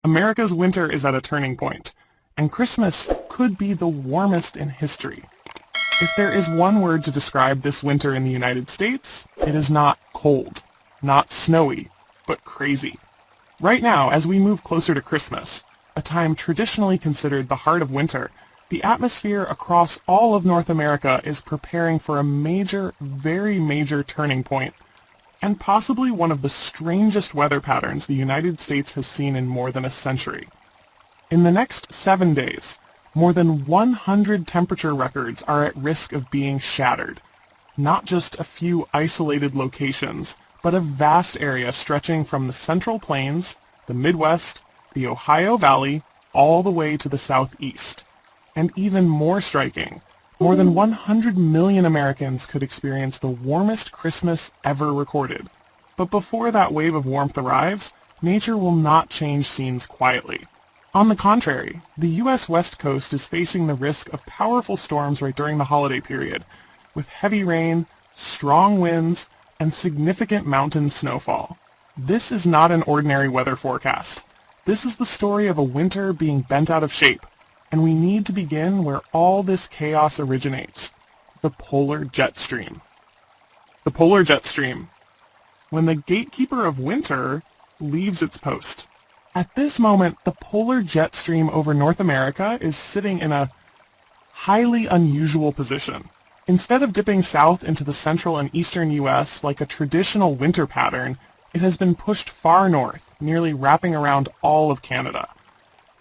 America's winter is at a turning point, and Christmas could be the warmest in history. If there is one word to describe this winter in the United States, it is not cold, not snowy, but crazy. Right now, as we move closer to Christmas, a time traditionally considered the heart of winter, the atmosphere across all of North America is preparing for a major, very major turning point, and possibly one of the strangest weather patterns the United States has seen in more than a century. In the next 7 days, more than 100 temperature records are at risk of being shattered. Not just a few isolated locations, but a vast area stretching from the Central Plains, the Midwest, the Ohio Valley, all the way to the southeast. And even more striking, more than 100 million Americans could experience the warmest Christmas ever recorded. But before that wave of warmth arrives, nature will not change scenes quietly. On the contrary, the U.S. West Coast is facing the risk of powerful storms right during the holiday period, with heavy rain, strong winds, and significant mountain snowfall. This is not an ordinary weather forecast. This is the story of a winter being bent out of shape, and we need to begin where all this chaos originates, the polar jet stream. The polar jet stream. When the gatekeeper of winter leaves its post. At this moment, the polar jet stream over North America is sitting in a highly unusual position. Instead of dipping south into the central and eastern U.S. like a traditional winter pattern, it has been pushed far north, nearly wrapping around all of Canada.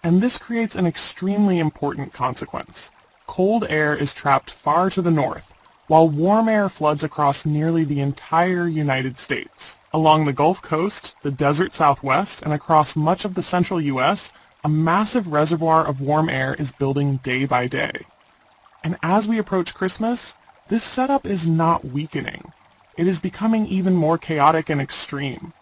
And this creates an extremely important consequence. Cold air is trapped far to the north, while warm air floods across nearly the entire United States. Along the Gulf Coast, the desert Southwest, and across much of the central U.S., a massive reservoir of warm air is building day by day. And as we approach Christmas, this setup is not weakening. It is becoming even more chaotic and extreme.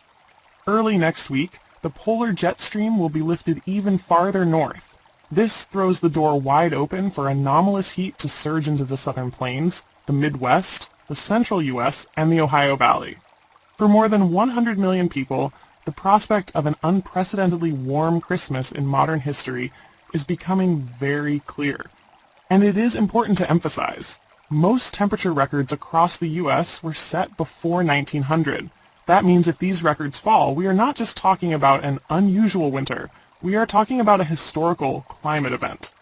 Early next week, the polar jet stream will be lifted even farther north. This throws the door wide open for anomalous heat to surge into the southern plains, the Midwest, the central U.S., and the Ohio Valley. For more than 100 million people, the prospect of an unprecedentedly warm Christmas in modern history is becoming very clear. And it is important to emphasize, most temperature records across the U.S. were set before 1900. That means if these records fall, we are not just talking about an unusual winter, we are talking about a historical climate event.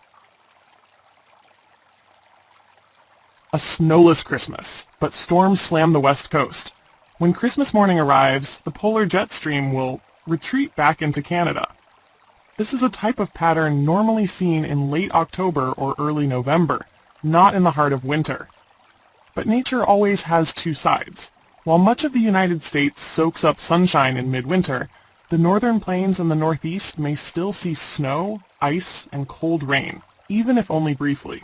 A snowless Christmas, but storms slam the West Coast. When Christmas morning arrives, the polar jet stream will retreat back into Canada. This is a type of pattern normally seen in late October or early November, not in the heart of winter. But nature always has two sides. While much of the United States soaks up sunshine in midwinter, the northern plains and the northeast may still see snow, ice, and cold rain, even if only briefly.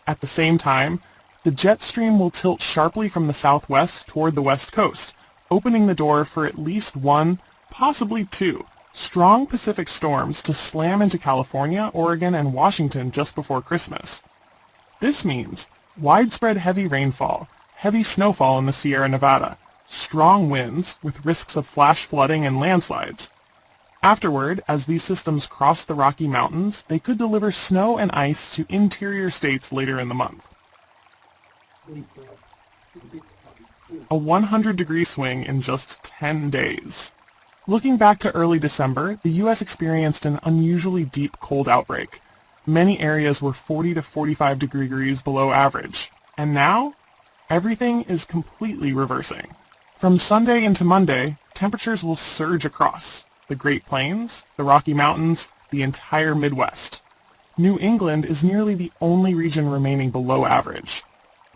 At the same time, the jet stream will tilt sharply from the southwest toward the west coast, opening the door for at least one, possibly two, strong Pacific storms to slam into California, Oregon, and Washington just before Christmas. This means widespread heavy rainfall, heavy snowfall in the Sierra Nevada, strong winds with risks of flash flooding and landslides. Afterward, as these systems cross the Rocky Mountains, they could deliver snow and ice to interior states later in the month. A 100-degree swing in just 10 days. Looking back to early December, the U.S. experienced an unusually deep cold outbreak. Many areas were 40 to 45 degrees below average. And now, everything is completely reversing. From Sunday into Monday, temperatures will surge across the Great Plains, the Rocky Mountains, the entire Midwest. New England is nearly the only region remaining below average.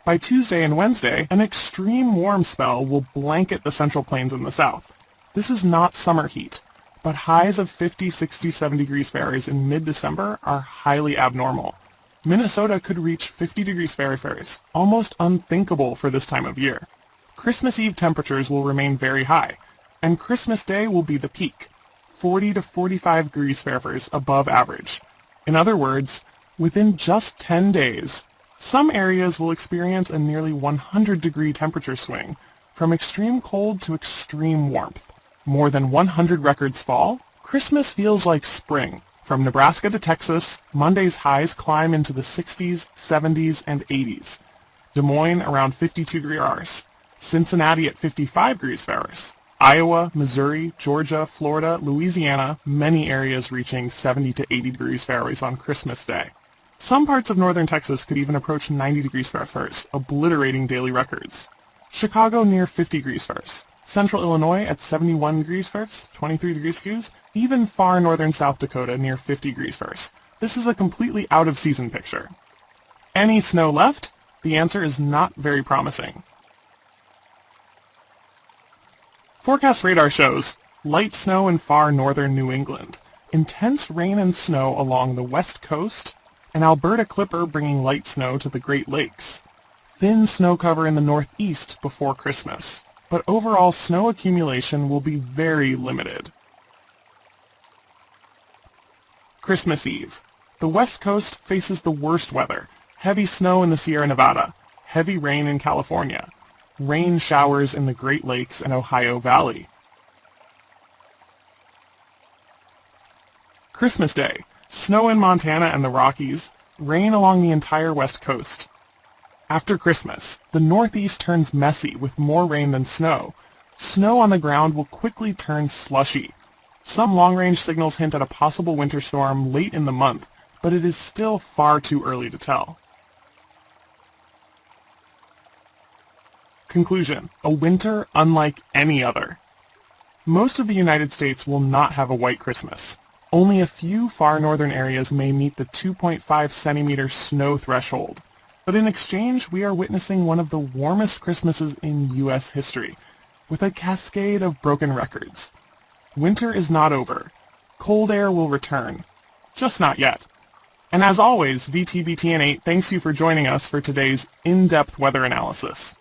By Tuesday and Wednesday, an extreme warm spell will blanket the Central Plains in the south. This is not summer heat, but highs of 50, 60, 70 degrees Fahrenheit in mid-December are highly abnormal. Minnesota could reach 50 degrees Fahrenheit, almost unthinkable for this time of year. Christmas Eve temperatures will remain very high, and Christmas Day will be the peak, 40 to 45 degrees Fahrenheit above average. In other words, within just 10 days, some areas will experience a nearly 100-degree temperature swing, from extreme cold to extreme warmth. More than 100 records fall, Christmas feels like spring. From Nebraska to Texas, Monday's highs climb into the 60s, 70s, and 80s. Des Moines around 52 degrees Fahrenheit. Cincinnati at 55 degrees Fahrenheit. Iowa, Missouri, Georgia, Florida, Louisiana, many areas reaching 70 to 80 degrees Fahrenheit on Christmas Day. Some parts of northern Texas could even approach 90 degrees Fahrenheit, obliterating daily records. Chicago near 50 degrees Fahrenheit. Central Illinois at 71 degrees Fahrenheit, 23 degrees Fahrenheit. Even far northern South Dakota near 50 degrees Fahrenheit. This is a completely out-of-season picture. Any snow left? The answer is not very promising. Forecast radar shows light snow in far northern New England, intense rain and snow along the west coast, an Alberta clipper bringing light snow to the Great Lakes, thin snow cover in the northeast before Christmas, but overall snow accumulation will be very limited. Christmas Eve. The west coast faces the worst weather, heavy snow in the Sierra Nevada, heavy rain in California, rain showers in the Great Lakes and Ohio Valley. Christmas Day. Snow in Montana and the Rockies, rain along the entire west coast. After Christmas, the Northeast turns messy with more rain than snow. Snow on the ground will quickly turn slushy. Some long-range signals hint at a possible winter storm late in the month, but it is still far too early to tell. Conclusion: a winter unlike any other. Most of the United States will not have a white Christmas. Only a few far northern areas may meet the 2.5 centimeter snow threshold. But in exchange, we are witnessing one of the warmest Christmases in U.S. history, with a cascade of broken records. Winter is not over. Cold air will return. Just not yet. And as always, VTBTN8 thanks you for joining us for today's in-depth weather analysis.